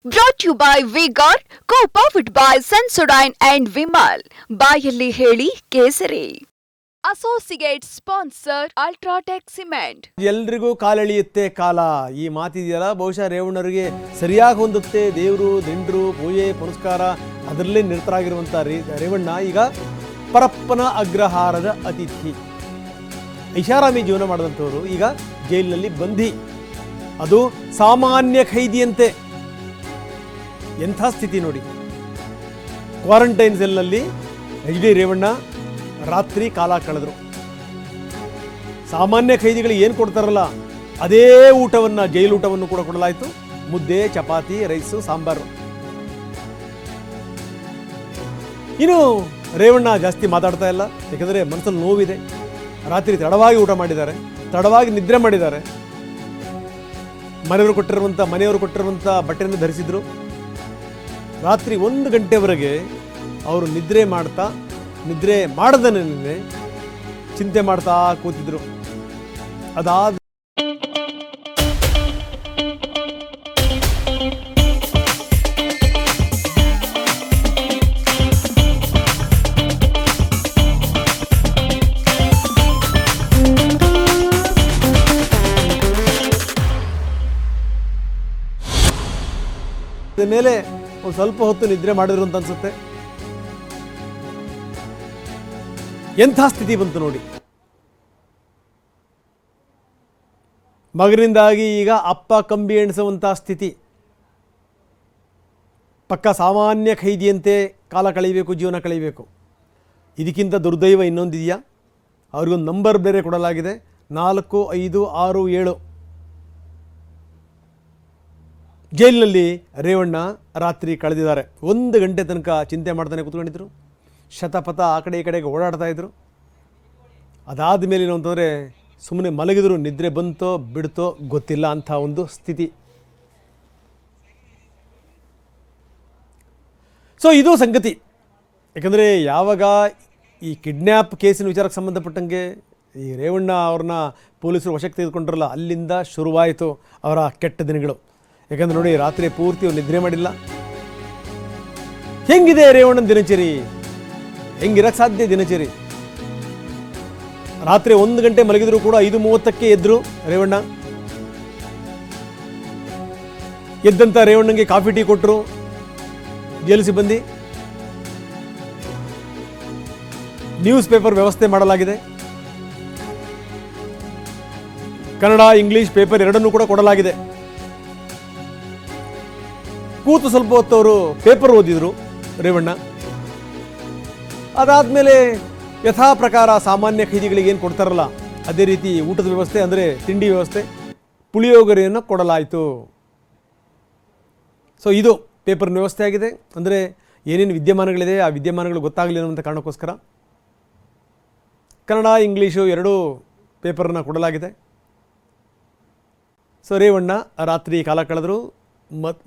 Brought to you by V-Guard, co-powered by Sensodyne and Vimal. ಬಾಯಲ್ಲಿ ಹೇಳಿ ಕೇಸರಿ. Associate sponsor UltraTech cement. ಎಲ್ರಿಗೂ ಕಾಲೆಳೆಯುತ್ತೆ ಕಾಲ, ಈ ಮಾತಿದೆಯಲ್ಲ, ಬಹುಶಃ ರೇವಣ್ಣರಿಗೆ ಸರಿಯಾಗಿ ಹೊಂದುತ್ತೆ. ದೇವರು ದಿಂಡ್ರು ಪೂಜೆ ಪುನಸ್ಕಾರ ಅದರಲ್ಲೇ ನಿರತರಾಗಿರುವಂಥ ರೇವಣ್ಣ ಈಗ ಪರಪ್ಪನ ಅಗ್ರಹಾರದ ಅತಿಥಿ. ಐಷಾರಾಮಿ ಜೀವನ ಮಾಡಿದಂಥವರು ಈಗ ಜೈಲಿನಲ್ಲಿ ಬಂಧಿ, ಅದು ಸಾಮಾನ್ಯ ಖೈದಿಯಂತೆ. ಎಂಥ ಸ್ಥಿತಿ ನೋಡಿ. ಕ್ವಾರಂಟೈನ್ ಸೆಲ್ನಲ್ಲಿ HD ರೇವಣ್ಣ ರಾತ್ರಿ ಕಾಲ ಕಳೆದರು. ಸಾಮಾನ್ಯ ಖೈದಿಗಳಿಗೆ ಏನು ಕೊಡ್ತಾರಲ್ಲ ಅದೇ ಊಟವನ್ನು, ಜೈಲು ಊಟವನ್ನು ಕೂಡ ಕೊಡಲಾಯಿತು. ಮುದ್ದೆ, ಚಪಾತಿ, ರೈಸು, ಸಾಂಬಾರು. ಇನ್ನು ರೇವಣ್ಣ ಜಾಸ್ತಿ ಮಾತಾಡ್ತಾ ಇಲ್ಲ, ಯಾಕಂದರೆ ಮನಸ್ಸಲ್ಲಿ ನೋವಿದೆ. ರಾತ್ರಿ ತಡವಾಗಿ ಊಟ ಮಾಡಿದ್ದಾರೆ, ತಡವಾಗಿ ನಿದ್ರೆ ಮಾಡಿದ್ದಾರೆ. ಮನೆಯವರು ಕೊಟ್ಟಿರುವಂಥ ಬಟ್ಟೆಯನ್ನು ಧರಿಸಿದ್ರು. ರಾತ್ರಿ 1 ಗಂಟೆವರೆಗೆ ಅವರು ನಿದ್ರೆ ಮಾಡದನೇ ಚಿಂತೆ ಮಾಡ್ತಾ ಕೂತಿದ್ರು. ಅದಾದ ಮೇಲೆ ಒಂದು ಸ್ವಲ್ಪ ಹೊತ್ತು ನಿದ್ರೆ ಮಾಡಿದ್ರು ಅಂತ ಅನ್ಸುತ್ತೆ. ಎಂಥ ಸ್ಥಿತಿ ಬಂತು ನೋಡಿ. ಮಗನಿಂದಾಗಿ ಈಗ ಅಪ್ಪ ಕಂಬಿ ಎಣಿಸುವಂಥ ಸ್ಥಿತಿ. ಪಕ್ಕ ಸಾಮಾನ್ಯ ಖೈದಿಯಂತೆ ಕಾಲ ಕಳೀಬೇಕು, ಜೀವನ ಕಳೀಬೇಕು. ಇದಕ್ಕಿಂತ ದುರ್ದೈವ ಇನ್ನೊಂದಿದೆಯಾ? ಅವ್ರಿಗೊಂದು ನಂಬರ್ ಬೇರೆ ಕೊಡಲಾಗಿದೆ, 4, 5, 6, 7. ಜೈಲಿನಲ್ಲಿ ರೇವಣ್ಣ ರಾತ್ರಿ ಕಳೆದಿದ್ದಾರೆ. 1 ಗಂಟೆ ತನಕ ಚಿಂತೆ ಮಾಡ್ತಾನೆ ಕೂತ್ಕೊಂಡಿದ್ರು. ಶತಪಥ ಆ ಕಡೆ ಈ ಕಡೆಗೆ ಓಡಾಡ್ತಾ ಇದ್ರು. ಅದಾದ ಮೇಲೆ ಏನು ಅಂತಂದರೆ ಸುಮ್ಮನೆ ಮಲಗಿದ್ರು. ನಿದ್ರೆ ಬಂತೋ ಬಿಡ್ತೋ ಗೊತ್ತಿಲ್ಲ ಅಂಥ ಒಂದು ಸ್ಥಿತಿ. ಸೊ ಇದು ಸಂಗತಿ. ಯಾಕಂದರೆ ಯಾವಾಗ ಈ ಕಿಡ್ನ್ಯಾಪ್ ಕೇಸಿನ ವಿಚಾರಕ್ಕೆ ಸಂಬಂಧಪಟ್ಟಂಗೆ ಈ ರೇವಣ್ಣ ಅವ್ರನ್ನ ಪೊಲೀಸರು ವಶಕ್ಕೆ ತೆಗೆದುಕೊಂಡ್ರಲ್ಲ, ಅಲ್ಲಿಂದ ಶುರುವಾಯಿತು ಅವರ ಕೆಟ್ಟ ದಿನಗಳು. ಯಾಕಂದ್ರೆ ನೋಡಿ, ರಾತ್ರಿ ಪೂರ್ತಿ ನಿದ್ರೆ ಮಾಡಿಲ್ಲ. ಹೆಂಗಿದೆ ರೇವಣ್ಣನ ದಿನಚರಿ? ಹೆಂಗಿರಕ್ಕೆ ಸಾಧ್ಯ ದಿನಚರಿ? ರಾತ್ರಿ 1 ಗಂಟೆ ಮಲಗಿದ್ರು ಕೂಡ 5:30ಕ್ಕೆ ಎದ್ರು ರೇವಣ್ಣ. ಎದ್ದಂತ ರೇವಣ್ಣಂಗೆ ಕಾಫಿ ಟೀ ಕೊಟ್ಟರು ಜೈಲು ಸಿಬ್ಬಂದಿ. ನ್ಯೂಸ್ ಪೇಪರ್ ವ್ಯವಸ್ಥೆ ಮಾಡಲಾಗಿದೆ. ಕನ್ನಡ, ಇಂಗ್ಲಿಷ್ ಪೇಪರ್ ಎರಡನ್ನೂ ಕೂಡ ಕೊಡಲಾಗಿದೆ. ಕೂತು ಸ್ವಲ್ಪ ಹೊತ್ತು ಅವರು ಪೇಪರ್ ಓದಿದ್ರು ರೇವಣ್ಣ. ಅದಾದಮೇಲೆ ಯಥಾ ಪ್ರಕಾರ ಸಾಮಾನ್ಯ ಖೈದಿಗಳಿಗೆ ಏನು ಕೊಡ್ತಾರಲ್ಲ ಅದೇ ರೀತಿ ಊಟದ ವ್ಯವಸ್ಥೆ, ಅಂದರೆ ತಿಂಡಿ ವ್ಯವಸ್ಥೆ, ಪುಳಿಯೋಗರೆಯನ್ನು ಕೊಡಲಾಯಿತು. ಸೊ ಇದು ಪೇಪರ್ನ ವ್ಯವಸ್ಥೆ ಆಗಿದೆ. ಅಂದರೆ ಏನೇನು ವಿದ್ಯಮಾನಗಳಿದೆ ಆ ವಿದ್ಯಮಾನಗಳು ಗೊತ್ತಾಗಲಿ ಅನ್ನುವಂಥ ಕಾರಣಕ್ಕೋಸ್ಕರ ಕನ್ನಡ, ಇಂಗ್ಲೀಷು ಎರಡೂ ಪೇಪರನ್ನು ಕೊಡಲಾಗಿದೆ. ಸೊ ರೇವಣ್ಣ ರಾತ್ರಿ ಕಾಲ ಕಳೆದರು.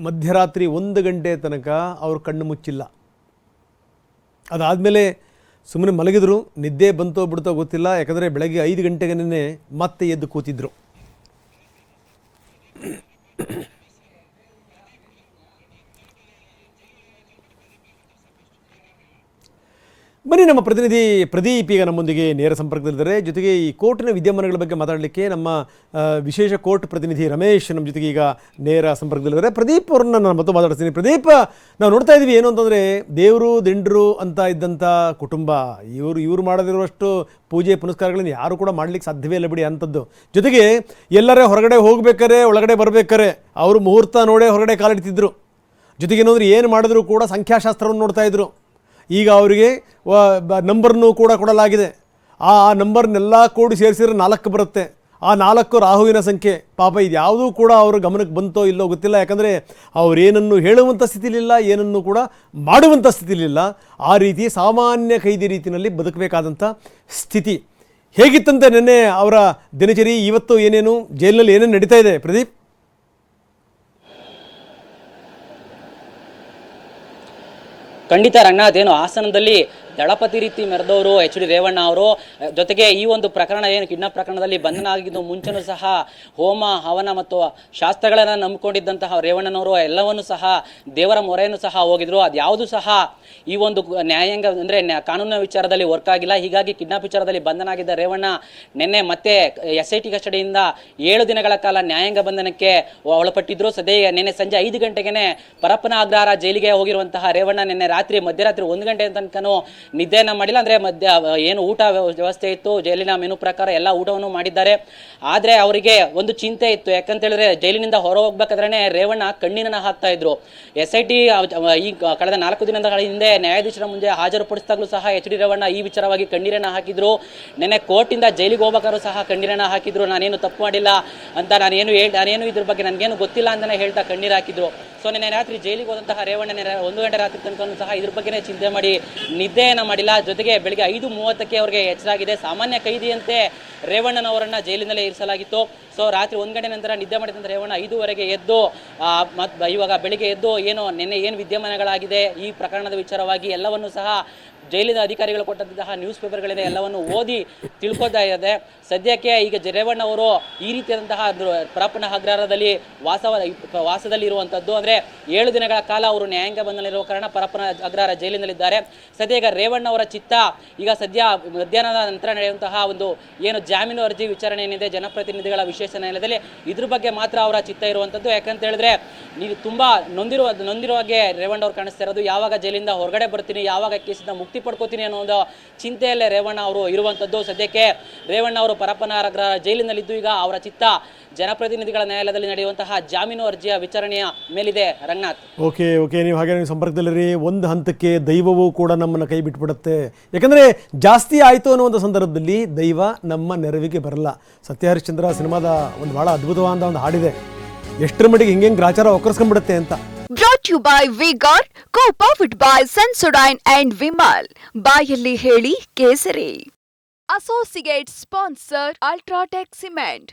ಮಧ್ಯರಾತ್ರಿ 1 ಗಂಟೆ ತನಕ ಅವರು ಕಣ್ಣು ಮುಚ್ಚಿಲ್ಲ. ಅದಾದಮೇಲೆ ಸುಮ್ಮನೆ ಮಲಗಿದ್ರು. ನಿದ್ದೆ ಬಂತೋ ಬಿಡ್ತೋ ಗೊತ್ತಿಲ್ಲ. ಯಾಕಂದರೆ ಬೆಳಗ್ಗೆ 5 ಗಂಟೆಗೆ ಮತ್ತೆ ಎದ್ದು ಕೂತಿದ್ರು. ಬನ್ನಿ, ನಮ್ಮ ಪ್ರತಿನಿಧಿ ಪ್ರದೀಪ್ ಈಗ ನಮ್ಮೊಂದಿಗೆ ನೇರ ಸಂಪರ್ಕದಲ್ಲಿದ್ದಾರೆ. ಜೊತೆಗೆ ಈ ಕೋರ್ಟಿನ ವಿದ್ಯಮಾನಗಳ ಬಗ್ಗೆ ಮಾತಾಡಲಿಕ್ಕೆ ನಮ್ಮ ವಿಶೇಷ ಕೋರ್ಟ್ ಪ್ರತಿನಿಧಿ ರಮೇಶ್ ನಮ್ಮ ಜೊತೆಗೆ ಈಗ ನೇರ ಸಂಪರ್ಕದಲ್ಲಿದ್ದಾರೆ. ಪ್ರದೀಪ್ ಅವ್ರನ್ನ ನಾನು ಮತ್ತೆ ಮಾತಾಡ್ತೀನಿ. ಪ್ರದೀಪ್, ನಾವು ನೋಡ್ತಾ ಇದ್ದೀವಿ ಏನು ಅಂತಂದರೆ, ದೇವರು ದಿಂಡ್ರು ಅಂತ ಇದ್ದಂಥ ಕುಟುಂಬ, ಇವರು ಮಾಡದಿರುವಷ್ಟು ಪೂಜೆ ಪುನಸ್ಕಾರಗಳನ್ನು ಯಾರು ಕೂಡ ಮಾಡಲಿಕ್ಕೆ ಸಾಧ್ಯವೇ ಇಲ್ಲ ಬಿಡಿ ಅಂಥದ್ದು. ಜೊತೆಗೆ ಎಲ್ಲರೇ ಹೊರಗಡೆ ಹೋಗ್ಬೇಕಾರೆ, ಒಳಗಡೆ ಬರಬೇಕಾರೆ ಅವರು ಮುಹೂರ್ತ ನೋಡೇ ಹೊರಗಡೆ ಕಾಲಿಡ್ತಿದ್ರು. ಜೊತೆಗೆ ಏನಂದ್ರೆ ಏನು ಮಾಡಿದ್ರು ಕೂಡ ಸಂಖ್ಯಾಶಾಸ್ತ್ರವನ್ನು ನೋಡ್ತಾ ಇದ್ರು. ಈಗ ಅವರಿಗೆ ನಂಬರ್ನೂ ಕೂಡ ಕೊಡಲಾಗಿದೆ. ಆ ನಂಬರ್ನೆಲ್ಲ ಕೂಡಿ ಸೇರಿಸಿದ್ರೆ 4 ಬರುತ್ತೆ. ಆ 4 ರಾಹುವಿನ ಸಂಖ್ಯೆ. ಪಾಪ ಇದು ಯಾವುದೂ ಕೂಡ ಅವ್ರ ಗಮನಕ್ಕೆ ಬಂತೋ ಇಲ್ಲೋ ಗೊತ್ತಿಲ್ಲ. ಯಾಕಂದರೆ ಅವರೇನನ್ನು ಹೇಳುವಂಥ ಸ್ಥಿತಿಲಿಲ್ಲ, ಏನನ್ನು ಕೂಡ ಮಾಡುವಂಥ ಸ್ಥಿತಿಲಿಲ್ಲ. ಆ ರೀತಿ ಸಾಮಾನ್ಯ ಖೈದಿ ರೀತಿಯಲ್ಲಿ ಬದುಕಬೇಕಾದಂಥ ಸ್ಥಿತಿ. ಹೇಗಿತ್ತಂತೆ ನಿನ್ನೆ ಅವರ ದಿನಚರಿ? ಇವತ್ತು ಏನೇನು ಜೈಲಿನಲ್ಲಿ ಏನೇನು ನಡೀತಾ ಇದೆ ಪ್ರದೀಪ್? ಖಂಡಿತ ರಂಗನಾಥ್, ಏನು ಹಾಸನದಲ್ಲಿ ದಳಪತಿ ರೀತಿ ಮೆರೆದವರು ಎಚ್ ಡಿ ರೇವಣ್ಣ ಅವರು. ಜೊತೆಗೆ ಈ ಒಂದು ಪ್ರಕರಣ ಏನು ಕಿಡ್ನಾಪ್ ಪ್ರಕರಣದಲ್ಲಿ ಬಂಧನ ಆಗಿದ್ದು ಮುಂಚೆನೂ ಸಹ ಹೋಮ ಹವನ ಮತ್ತು ಶಾಸ್ತ್ರಗಳನ್ನು ನಂಬಿಕೊಂಡಿದ್ದಂತಹ ರೇವಣ್ಣನವರು ಎಲ್ಲವನ್ನೂ ಸಹ ದೇವರ ಮೊರೆಯನ್ನು ಸಹ ಹೋಗಿದ್ರು. ಅದ್ಯಾವುದು ಸಹ ಈ ಒಂದು ನ್ಯಾಯಾಂಗ ಅಂದರೆ ಕಾನೂನಿನ ವಿಚಾರದಲ್ಲಿ ವರ್ಕ್ ಆಗಿಲ್ಲ. ಹೀಗಾಗಿ ಕಿಡ್ನಾಪ್ ವಿಚಾರದಲ್ಲಿ ಬಂಧನ ಆಗಿದ್ದ ರೇವಣ್ಣ ನಿನ್ನೆ ಮತ್ತೆ SIT ಕಸ್ಟಡಿಯಿಂದ 7 ದಿನಗಳ ಕಾಲ ನ್ಯಾಯಾಂಗ ಬಂಧನಕ್ಕೆ ಒಳಪಟ್ಟಿದ್ರು. ಸದ್ಯ ನಿನ್ನೆ ಸಂಜೆ 5 ಗಂಟೆಗೆ ಪರಪ್ಪನ ಅಗ್ರಹಾರ ಜೈಲಿಗೆ ಹೋಗಿರುವಂತಹ ರೇವಣ್ಣ ನಿನ್ನೆ ಮಧ್ಯರಾತ್ರಿ 1 ಗಂಟೆ ತನಕನೂ ನಿದ್ದೆಯನ್ನ ಮಾಡಿಲ್ಲ. ಅಂದ್ರೆ ಏನು ಊಟ ವ್ಯವಸ್ಥೆ ಇತ್ತು ಜೈಲಿನ ಮೆನು ಪ್ರಕಾರ ಎಲ್ಲ ಊಟವನ್ನು ಮಾಡಿದ್ದಾರೆ. ಆದ್ರೆ ಅವರಿಗೆ ಒಂದು ಚಿಂತೆ ಇತ್ತು. ಯಾಕಂತ ಹೇಳಿದ್ರೆ ಜೈಲಿನಿಂದ ಹೊರ ಹೋಗ್ಬೇಕಾದ್ರೆ ರೇವಣ್ಣ ಕಣ್ಣೀರನ್ನ ಹಾಕ್ತಾ ಇದ್ರು. SIT ಈ ಕಳೆದ 4 ದಿನಗಳ ಹಿಂದೆ ನ್ಯಾಯಾಧೀಶರ ಮುಂದೆ ಹಾಜರುಪಡಿಸಿದಾಗಲೂ ಸಹ ಎಚ್ ಡಿ ರೇವಣ್ಣ ಈ ವಿಚಾರವಾಗಿ ಕಣ್ಣೀರನ್ನ ಹಾಕಿದ್ರು. ನಿನ್ನೆ ಕೋರ್ಟಿಂದ ಜೈಲಿಗೆ ಹೋಗ್ಬೇಕಾದ್ರೂ ಸಹ ಕಣ್ಣೀರನ್ನ ಹಾಕಿದ್ರು. ನಾನೇನು ತಪ್ಪು ಮಾಡಿಲ್ಲ ಅಂತ, ನಾನೇನು ಇದ್ರ ಬಗ್ಗೆ ನನಗೇನು ಗೊತ್ತಿಲ್ಲ ಅಂತಾನೆ ಹೇಳ್ತಾ ಕಣ್ಣೀರು ಹಾಕಿದ್ರು. ಸೊ ನಿನ್ನೆ ರಾತ್ರಿ ಜೈಲಿಗೆ ಹೋದಂತಹ ರೇವಣ್ಣ 1 ಗಂಟೆ ರಾತ್ರಿ ತನಕ ಸಹ ಇದ್ರ ಬಗ್ಗೆನೇ ಚಿಂತೆ ಮಾಡಿ ನಿದ್ದೆಯನ್ನ ಮಾಡಿಲ್ಲ. ಜೊತೆಗೆ ಬೆಳಿಗ್ಗೆ 5:30ಕ್ಕೆ ಅವರಿಗೆ ಎಚ್ಚರಾಗಿದೆ. ಸಾಮಾನ್ಯ ಕೈದಿಯಂತೆ ರೇವಣ್ಣನವರನ್ನ ಜೈಲಿನಲ್ಲೇ ಇರಿಸಲಾಗಿತ್ತು. ಸೊ ರಾತ್ರಿ 1 ಗಂಟೆ ನಂತರ ನಿದ್ದೆ ಮಾಡಿದಂತ ರೇವಣ್ಣ 5:00ಗೆ ಎದ್ದು ಇವಾಗ ಬೆಳಿಗ್ಗೆ ಎದ್ದು ನಿನ್ನೆ ಏನು ವಿದ್ಯಮಾನಗಳಾಗಿದೆ ಈ ಪ್ರಕರಣದ ವಿಚಾರವಾಗಿ ಎಲ್ಲವನ್ನು ಸಹ ಜೈಲಿನ ಅಧಿಕಾರಿಗಳು ಕೊಟ್ಟಂತಹ ನ್ಯೂಸ್ ಪೇಪರ್ಗಳಿದೆ ಎಲ್ಲವನ್ನು ಓದಿ ತಿಳ್ಕೊತಾ ಇದೆ. ಸದ್ಯಕ್ಕೆ ಈಗ ರೇವಣ್ಣ ಅವರು ಈ ರೀತಿಯಾದಂತಹ ಪರಪ್ಪನ ಅಗ್ರಹಾರದಲ್ಲಿ ವಾಸದಲ್ಲಿ ಇರುವಂತದ್ದು. ಅಂದ್ರೆ 7 ದಿನಗಳ ಕಾಲ ಅವರು ನ್ಯಾಯಾಂಗ ಬಂಧನಲ್ಲಿರುವ ಕಾರಣ ಪರಪ್ಪನ ಅಗ್ರಹಾರ ಜೈಲಿನಲ್ಲಿದ್ದಾರೆ. ಸದ್ಯ ಈಗ ರೇವಣ್ಣ ಅವರ ಚಿತ್ತ ಈಗ ಸದ್ಯ ಮಧ್ಯಾಹ್ನದ ನಂತರ ನಡೆಯುವಂತಹ ಒಂದು ಏನು ಜಾಮೀನು ಅರ್ಜಿ ವಿಚಾರಣೆ ಏನಿದೆ ಜನಪ್ರತಿನಿಧಿಗಳ ವಿಶೇಷ ನ್ಯಾಯಾಲಯದಲ್ಲಿ ಇದ್ರ ಬಗ್ಗೆ ಮಾತ್ರ ಅವರ ಚಿತ್ತ ಇರುವಂತದ್ದು. ಯಾಕಂತ ಹೇಳಿದ್ರೆ ನೀವು ತುಂಬಾ ನೊಂದಿರುವ ಹಾಗೆ ರೇವಣ್ಣ ಅವರು ಕಾಣಿಸ್ತಾ ಇರೋದು. ಯಾವಾಗ ಜೈಲಿಂದ ಹೊರಗಡೆ ಬರ್ತೀನಿ, ಯಾವಾಗ ಕೇಸಿಂದ ಮುಕ್ತಿ ಪಡ್ಕೋತೀನಿ ಅನ್ನೋ ಒಂದು ಚಿಂತೆಯಲ್ಲೇ ರೇವಣ್ಣ ಅವರು ಇರುವಂತದ್ದು. ಸದ್ಯಕ್ಕೆ ರೇವಣ್ಣ ಅವರು ಪರಪ್ಪನ ಅಗ್ರಹಾರ ಜೈಲಿನಲ್ಲಿದ್ದು ಈಗ ಅವರ ಚಿತ್ತ ಜನಪ್ರತಿನಿಧಿಗಳ ನ್ಯಾಯಾಲಯದಲ್ಲಿ ನಡೆಯುವಂತಹ ಜಾಮೀನು ಅರ್ಜಿಯ ವಿಚಾರಣೆಯ ಮೇಲಿದೆ. ರಂಗನಾಥ್, ಓಕೆ ನೀವು ಹಾಗೆ ನೀವು ಸಂಪರ್ಕದಲ್ಲಿರಿ. ಒಂದು ಹಂತಕ್ಕೆ ದೈವವೂ ಕೂಡ ನಮ್ಮನ್ನು ಕೈ ಬಿಟ್ಬಿಡುತ್ತೆ. ಯಾಕಂದರೆ ಜಾಸ್ತಿ ಆಯಿತು ಅನ್ನೋ ಒಂದು ಸಂದರ್ಭದಲ್ಲಿ ದೈವ ನಮ್ಮ ನೆರವಿಗೆ ಬರಲ್ಲ. ಸತ್ಯ ಹರಿಶ್ಚಂದ್ರ ಸಿನಿಮಾದ ಒಂದು ಭಾಳ ಅದ್ಭುತವಾದ ಒಂದು ಹಾಡಿದೆ, ಎಷ್ಟರ ಮಟ್ಟಿಗೆ ಹಿಂಗೆ ಗ್ರಾಚಾರ ಒಕ್ಕರ್ಸ್ಕೊಂಡ್ಬಿಡುತ್ತೆ ಅಂತ. Brought you by V-Guard, co-powered by Sensodyne and Vimal. ಬಾಯಲ್ಲಿ ಹೇಳಿ ಕೇಸರಿ. Associate sponsor UltraTech cement.